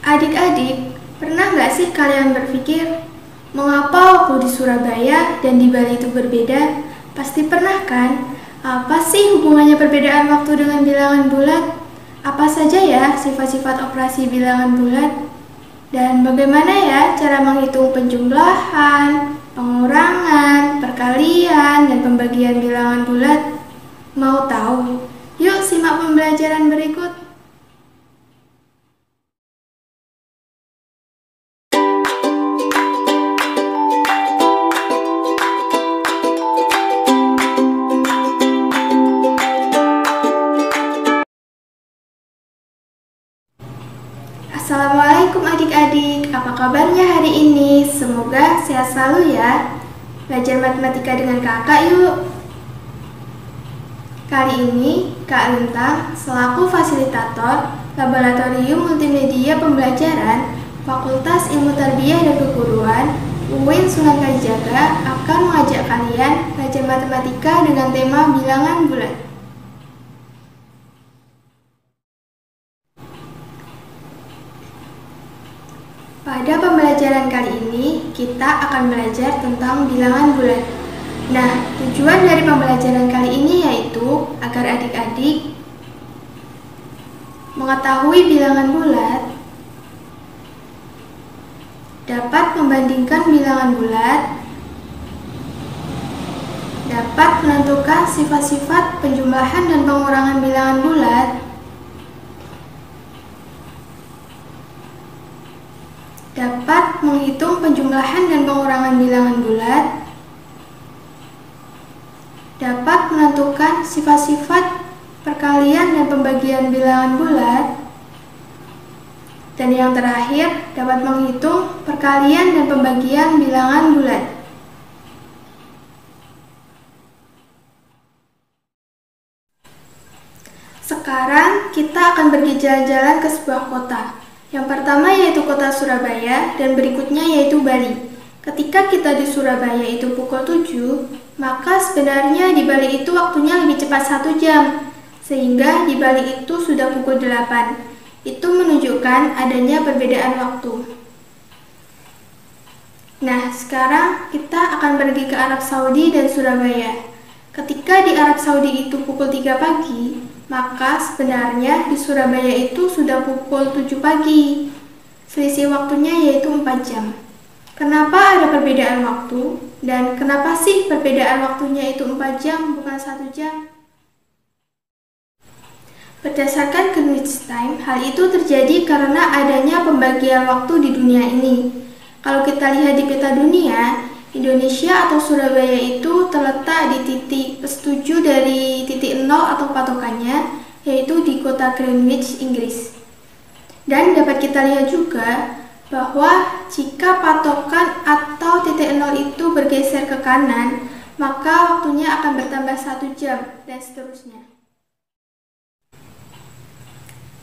Adik-adik, pernah nggak sih kalian berpikir, mengapa waktu di Surabaya dan di Bali itu berbeda? Pasti pernah kan? Apa sih hubungannya perbedaan waktu dengan bilangan bulat? Apa saja ya sifat-sifat operasi bilangan bulat? Dan bagaimana ya cara menghitung penjumlahan, pengurangan, perkalian, dan pembagian bilangan bulat? Mau tahu? Yuk simak pembelajaran berikut. Assalamualaikum adik-adik, apa kabarnya hari ini? Semoga sehat selalu ya. Belajar matematika dengan kakak yuk. Kali ini Kak Lintang selaku fasilitator Laboratorium Multimedia Pembelajaran Fakultas Ilmu Tarbiyah dan Keguruan UIN Sunan Kalijaga akan mengajak kalian belajar matematika dengan tema bilangan bulat. Pada pembelajaran kali ini, kita akan belajar tentang bilangan bulat. Nah, tujuan dari pembelajaran kali ini yaitu agar adik-adik mengetahui bilangan bulat, dapat membandingkan bilangan bulat, dapat menentukan sifat-sifat penjumlahan dan pengurangan bilangan bulat, dapat menghitung penjumlahan dan pengurangan bilangan bulat, dapat menentukan sifat-sifat perkalian dan pembagian bilangan bulat, dan yang terakhir dapat menghitung perkalian dan pembagian bilangan bulat. Sekarang kita akan pergi jalan-jalan ke sebuah kota. Yang pertama yaitu kota Surabaya dan berikutnya yaitu Bali. Ketika kita di Surabaya itu pukul 7, maka sebenarnya di Bali itu waktunya lebih cepat 1 jam. Sehingga di Bali itu sudah pukul 8. Itu menunjukkan adanya perbedaan waktu. Nah, sekarang kita akan pergi ke Arab Saudi dan Surabaya. Ketika di Arab Saudi itu pukul 3 pagi, maka sebenarnya di Surabaya itu sudah pukul 7 pagi. Selisih waktunya yaitu 4 jam. Kenapa ada perbedaan waktu? Dan kenapa sih perbedaan waktunya itu 4 jam bukan 1 jam? Berdasarkan Greenwich Time, hal itu terjadi karena adanya pembagian waktu di dunia ini. Kalau kita lihat di peta dunia, Indonesia atau Surabaya itu terletak di titik setuju dari titik 0 atau patokannya, yaitu di kota Greenwich, Inggris. Dan dapat kita lihat juga bahwa jika patokan atau titik 0 itu bergeser ke kanan, maka waktunya akan bertambah 1 jam, dan seterusnya.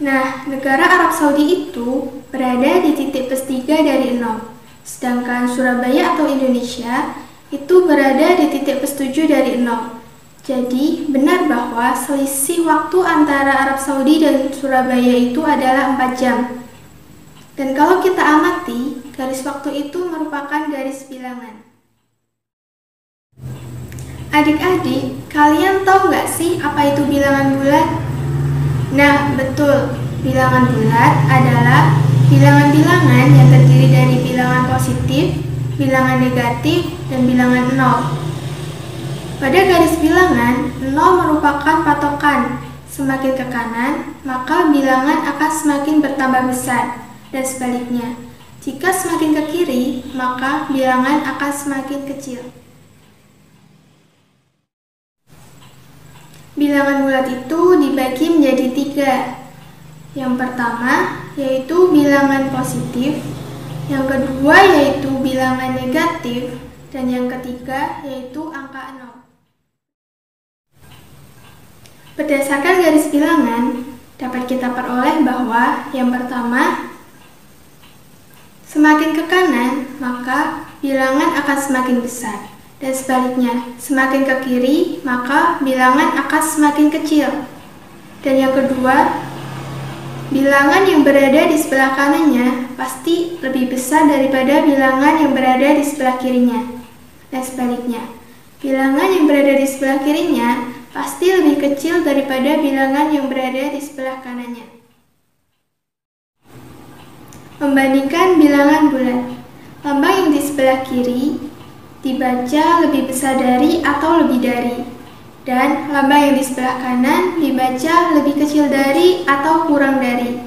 Nah, negara Arab Saudi itu berada di titik +3 dari 0. Sedangkan Surabaya atau Indonesia itu berada di titik +7 dari 0. Jadi, benar bahwa selisih waktu antara Arab Saudi dan Surabaya itu adalah 4 jam. Dan kalau kita amati, garis waktu itu merupakan garis bilangan. Adik-adik, kalian tahu nggak sih apa itu bilangan bulat? Nah, betul. Bilangan bulat adalah bilangan-bilangan yang terdiri dari bilangan positif, bilangan negatif, dan bilangan 0. Pada garis bilangan, 0 merupakan patokan. Semakin ke kanan, maka bilangan akan semakin bertambah besar, dan sebaliknya. Jika semakin ke kiri, maka bilangan akan semakin kecil. Bilangan bulat itu dibagi menjadi 3. Yang pertama yaitu bilangan positif, yang kedua yaitu bilangan negatif, dan yang ketiga yaitu angka 0. Berdasarkan garis bilangan, dapat kita peroleh bahwa yang pertama, semakin ke kanan, maka bilangan akan semakin besar. Dan sebaliknya, semakin ke kiri, maka bilangan akan semakin kecil. Dan yang kedua, bilangan yang berada di sebelah kanannya pasti lebih besar daripada bilangan yang berada di sebelah kirinya. Dan sebaliknya, bilangan yang berada di sebelah kirinya pasti lebih kecil daripada bilangan yang berada di sebelah kanannya. Membandingkan bilangan bulat, lambang yang di sebelah kiri dibaca lebih besar dari atau lebih dari, dan lambang yang di sebelah kanan dibaca lebih kecil dari atau kurang dari.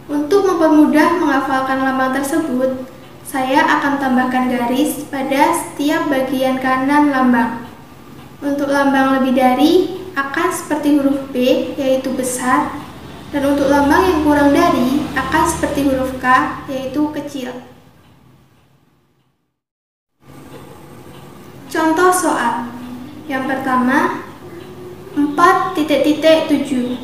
Untuk mempermudah menghafalkan lambang tersebut, saya akan tambahkan garis pada setiap bagian kanan lambang. Untuk lambang lebih dari akan seperti huruf B, yaitu besar, dan untuk lambang yang kurang dari akan seperti huruf K, yaitu kecil. Contoh soal. Yang pertama, 4.7.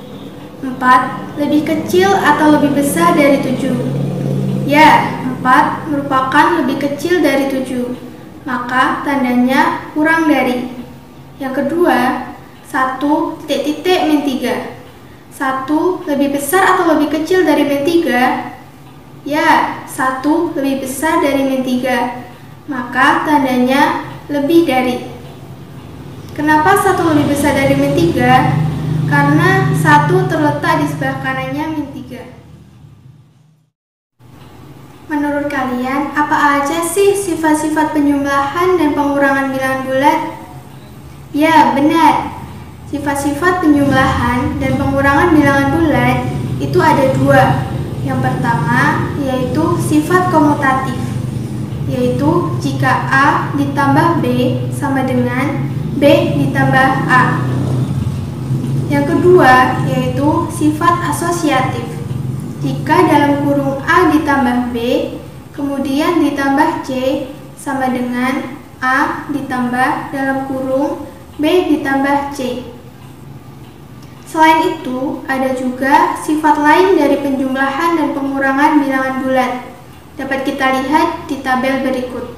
4 lebih kecil atau lebih besar dari 7? Ya, 4 merupakan lebih kecil dari 7, maka tandanya kurang dari. Yang kedua, 1.-3. 1 lebih besar atau lebih kecil dari min 3? Ya, 1 lebih besar dari min 3, maka tandanya lebih dari. Kenapa 1 lebih besar dari min 3? Karena 1 terletak di sebelah kanannya min 3. Menurut kalian, apa aja sih sifat-sifat penjumlahan dan pengurangan bilangan bulat? Ya, benar. Sifat-sifat penjumlahan dan pengurangan bilangan bulat itu ada 2. Yang pertama yaitu sifat komutatif, yaitu jika A ditambah B sama dengan B ditambah A. Yang kedua yaitu sifat asosiatif, jika dalam kurung A ditambah B kemudian ditambah C sama dengan A ditambah dalam kurung B ditambah C. Selain itu, ada juga sifat lain dari penjumlahan dan pengurangan bilangan bulat. Dapat kita lihat di tabel berikut.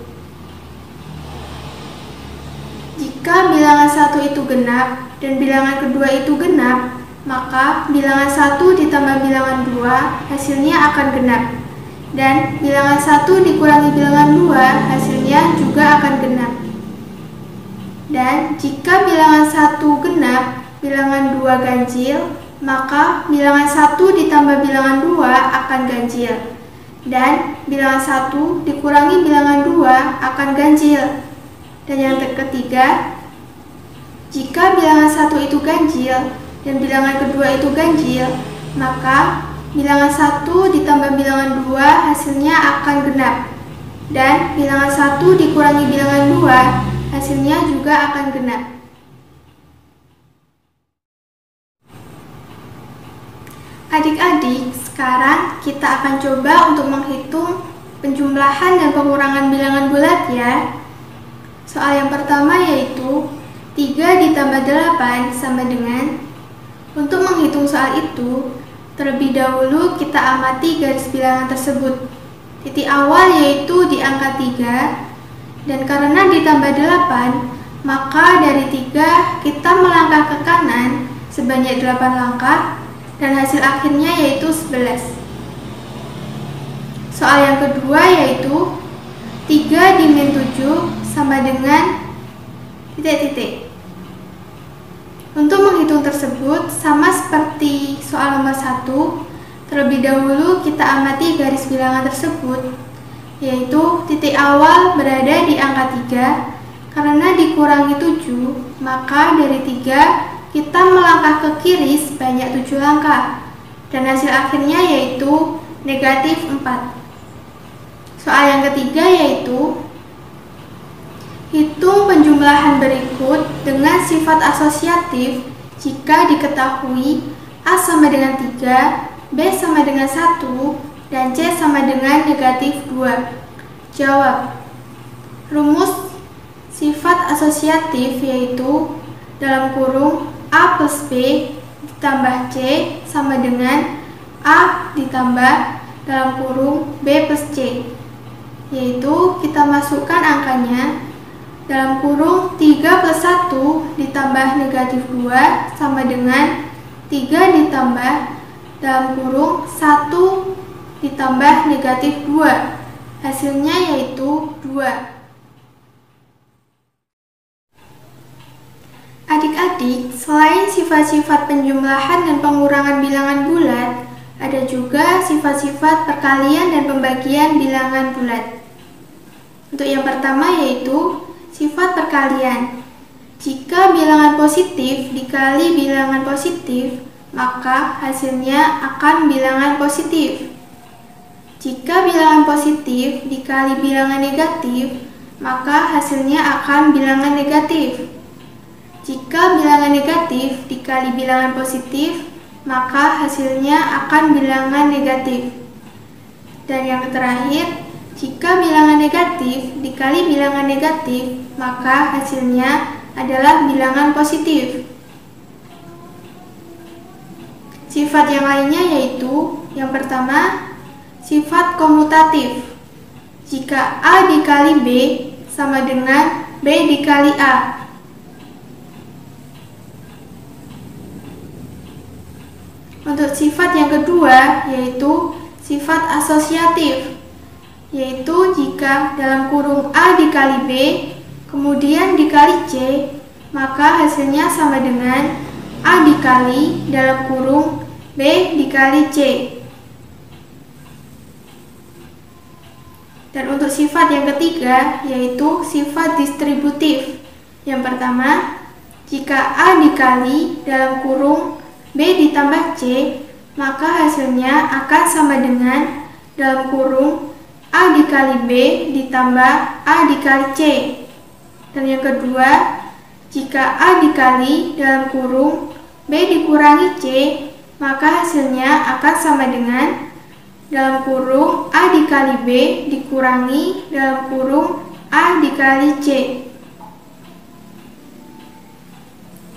Jika bilangan 1 itu genap dan bilangan kedua itu genap, maka bilangan 1 ditambah bilangan 2 hasilnya akan genap. Dan bilangan 1 dikurangi bilangan 2 hasilnya juga akan genap. Dan jika bilangan 1 genap, bilangan 2 ganjil, maka bilangan 1 ditambah bilangan 2 akan ganjil. Dan bilangan 1 dikurangi bilangan 2 akan ganjil. Dan yang ketiga, jika bilangan 1 itu ganjil dan bilangan kedua itu ganjil, maka bilangan 1 ditambah bilangan 2 hasilnya akan genap. Dan bilangan 1 dikurangi bilangan 2 hasilnya juga akan genap. Adik-adik, sekarang kita akan coba untuk menghitung penjumlahan dan pengurangan bilangan bulat ya. Soal yang pertama yaitu 3 ditambah 8 sama dengan. Untuk menghitung soal itu, terlebih dahulu kita amati garis bilangan tersebut. Titik awal yaitu di angka 3, dan karena ditambah 8, maka dari 3 kita melangkah ke kanan sebanyak 8 langkah, dan hasil akhirnya yaitu 11. Soal yang kedua yaitu 3 di min 7 sama dengan titik-titik. Untuk menghitung tersebut sama seperti soal nomor 1, terlebih dahulu kita amati garis bilangan tersebut, yaitu titik awal berada di angka 3, karena dikurangi 7, maka dari 3 kita melangkah ke kiri sebanyak 7 langkah, dan hasil akhirnya yaitu negatif 4. Soal yang ketiga yaitu hitung penjumlahan berikut dengan sifat asosiatif jika diketahui A sama dengan 3, B sama dengan 1, dan C sama dengan negatif 2. Jawab. Rumus sifat asosiatif yaitu dalam kurung A plus B ditambah C sama dengan A ditambah dalam kurung B plus C, yaitu kita masukkan angkanya dalam kurung 3 plus 1 ditambah negatif 2 sama dengan 3 ditambah dalam kurung 1 ditambah negatif 2. Hasilnya yaitu 2. Adik-adik, selain sifat-sifat penjumlahan dan pengurangan bilangan bulat, ada juga sifat-sifat perkalian dan pembagian bilangan bulat. Untuk yang pertama yaitu sifat perkalian. Jika bilangan positif dikali bilangan positif, maka hasilnya akan bilangan positif. Jika bilangan positif dikali bilangan negatif, maka hasilnya akan bilangan negatif. Jika bilangan negatif dikali bilangan positif, maka hasilnya akan bilangan negatif. Dan yang terakhir, jika bilangan negatif dikali bilangan negatif, maka hasilnya adalah bilangan positif. Sifat yang lainnya yaitu yang pertama, sifat komutatif. Jika A dikali B sama dengan B dikali A. Untuk sifat yang kedua yaitu sifat asosiatif, yaitu jika dalam kurung A dikali B kemudian dikali C, maka hasilnya sama dengan A dikali dalam kurung B dikali C. Dan untuk sifat yang ketiga yaitu sifat distributif. Yang pertama, jika A dikali dalam kurung B ditambah C, maka hasilnya akan sama dengan dalam kurung A dikali B ditambah A dikali C. Dan yang kedua, jika A dikali dalam kurung B dikurangi C, maka hasilnya akan sama dengan dalam kurung A dikali B dikurangi dalam kurung A dikali C.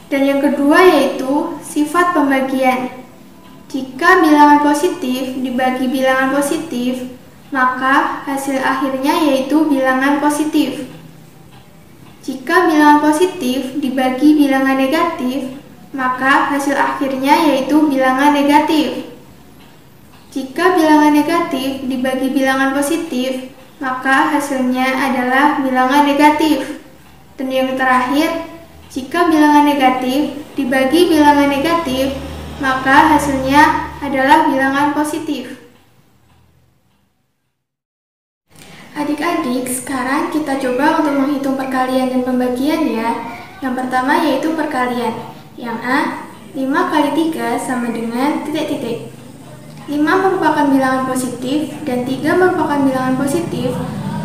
Dan yang kedua yaitu sifat pembagian. Jika bilangan positif dibagi bilangan positif, maka hasil akhirnya yaitu bilangan positif. Jika bilangan positif dibagi bilangan negatif, maka hasil akhirnya yaitu bilangan negatif. Jika bilangan negatif dibagi bilangan positif, maka hasilnya adalah bilangan negatif. Dan yang terakhir, jika bilangan negatif dibagi bilangan negatif, maka hasilnya adalah bilangan positif. Adik-adik, sekarang kita coba untuk menghitung perkalian dan pembagian ya. Yang pertama yaitu perkalian. Yang A, 5 kali 3 sama dengan titik-titik. 5 merupakan bilangan positif dan 3 merupakan bilangan positif,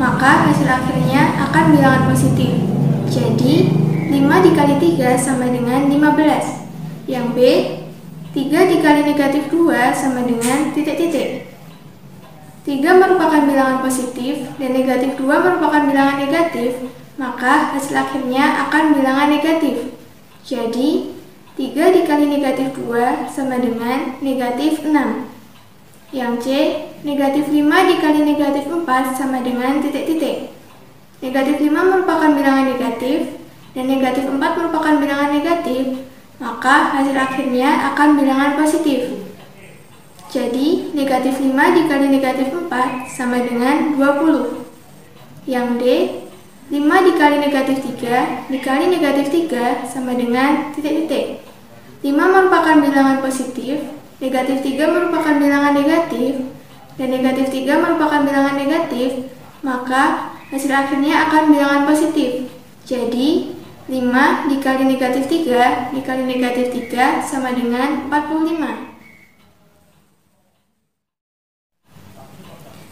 maka hasil akhirnya akan bilangan positif. Jadi, 5 dikali 3 sama dengan 15. Yang B, 3 dikali negatif 2 sama dengan titik-titik. 3 merupakan bilangan positif dan negatif 2 merupakan bilangan negatif, maka hasil akhirnya akan bilangan negatif. Jadi, 3 dikali negatif 2 sama dengan negatif 6. Yang C, negatif 5 dikali negatif 4 sama dengan titik-titik. Negatif 5 merupakan bilangan negatif dan negatif 4 merupakan bilangan negatif, maka hasil akhirnya akan bilangan positif. Jadi, negatif 5 dikali negatif 4 sama dengan 20. Yang D, 5 dikali negatif 3 dikali negatif 3 sama dengan titik-titik. 5 merupakan bilangan positif, negatif 3 merupakan bilangan negatif, dan negatif 3 merupakan bilangan negatif, maka hasil akhirnya akan bilangan positif. Jadi, 5 dikali negatif 3 dikali negatif 3 sama dengan 45.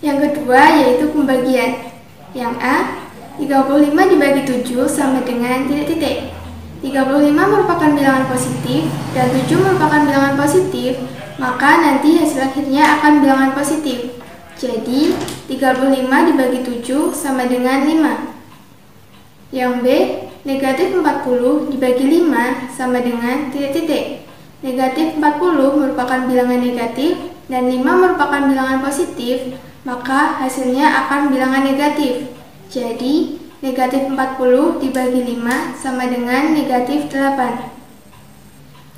Yang kedua yaitu pembagian. Yang A, 35 dibagi 7 sama dengan titik-titik. 35 merupakan bilangan positif dan 7 merupakan bilangan positif, maka nanti hasil akhirnya akan bilangan positif. Jadi, 35 dibagi 7 sama dengan 5. Yang B, negatif 40 dibagi 5 sama dengan titik-titik. Negatif 40 merupakan bilangan negatif dan 5 merupakan bilangan positif, maka hasilnya akan bilangan negatif. Jadi, negatif 40 dibagi 5 sama dengan negatif 8.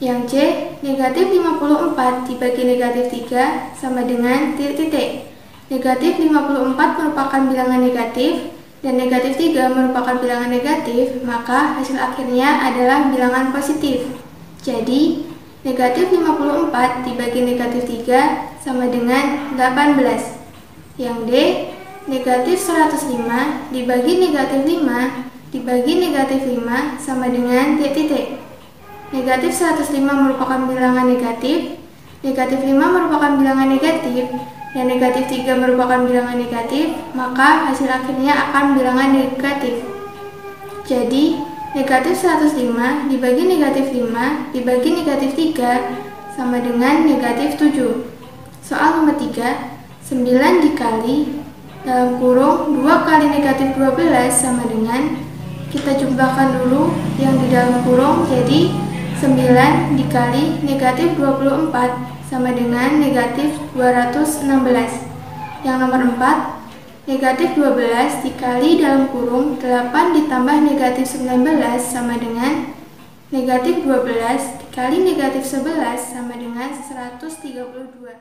Yang C, negatif 54 dibagi negatif 3 sama dengan titik-titik. Negatif 54 merupakan bilangan negatif dan negatif 3 merupakan bilangan negatif, maka hasil akhirnya adalah bilangan positif. Jadi, negatif 54 dibagi negatif 3 sama dengan 18. Yang D, negatif 105 dibagi negatif 5 dibagi negatif 5 sama dengan titik-titik. Negatif 105 merupakan bilangan negatif, negatif 5 merupakan bilangan negatif, dan negatif 3 merupakan bilangan negatif, maka hasil akhirnya akan bilangan negatif. Jadi, negatif 105 dibagi negatif 5 dibagi negatif 3 sama dengan negatif 7. Soal nomor 3, 9 dikali dalam kurung 2 kali negatif 12 sama dengan, kita jumlahkan dulu yang di dalam kurung, jadi 9 dikali negatif 24 sama dengan negatif 216. Yang nomor 4, negatif 12 dikali dalam kurung 8 ditambah negatif 19 sama dengan negatif 12 dikali negatif 11 sama dengan 132.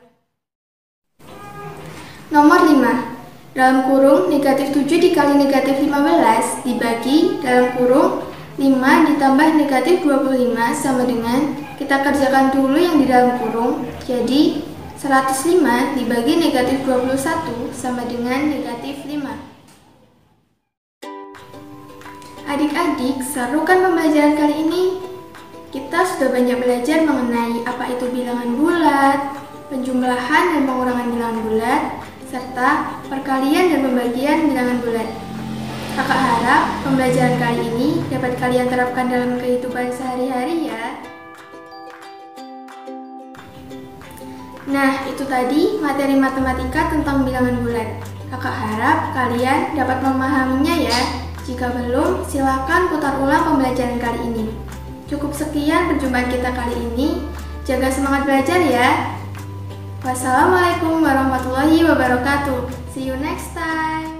Nomor 5, dalam kurung negatif 7 dikali negatif 15 dibagi dalam kurung 5 ditambah negatif 25 sama dengan, kita kerjakan dulu yang di dalam kurung, jadi 105 dibagi negatif 21 sama dengan negatif 5. Adik-adik, seru kan pembelajaran kali ini? Kita sudah banyak belajar mengenai apa itu bilangan bulat, penjumlahan dan pengurangan bilangan bulat, serta perkalian dan pembagian bilangan bulat. Kakak harap pembelajaran kali ini dapat kalian terapkan dalam kehidupan sehari-hari ya. Nah, itu tadi materi matematika tentang bilangan bulat. Kakak harap kalian dapat memahaminya ya. Jika belum, silakan putar ulang pembelajaran kali ini. Cukup sekian perjumpaan kita kali ini. Jaga semangat belajar ya. Wassalamualaikum warahmatullahi wabarakatuh. See you next time.